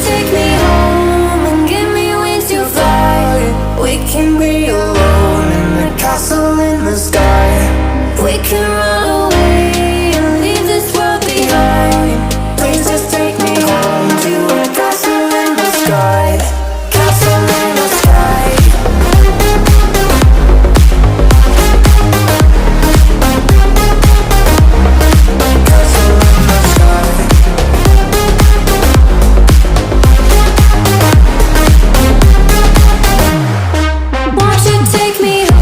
take me home and give me wings to fly? We can be alone in the castle in the sky. We can run away and leave this world behind. Please just take me home to a castle in the sky. Castle in the sky. Castle in the sky. Won't you take me home?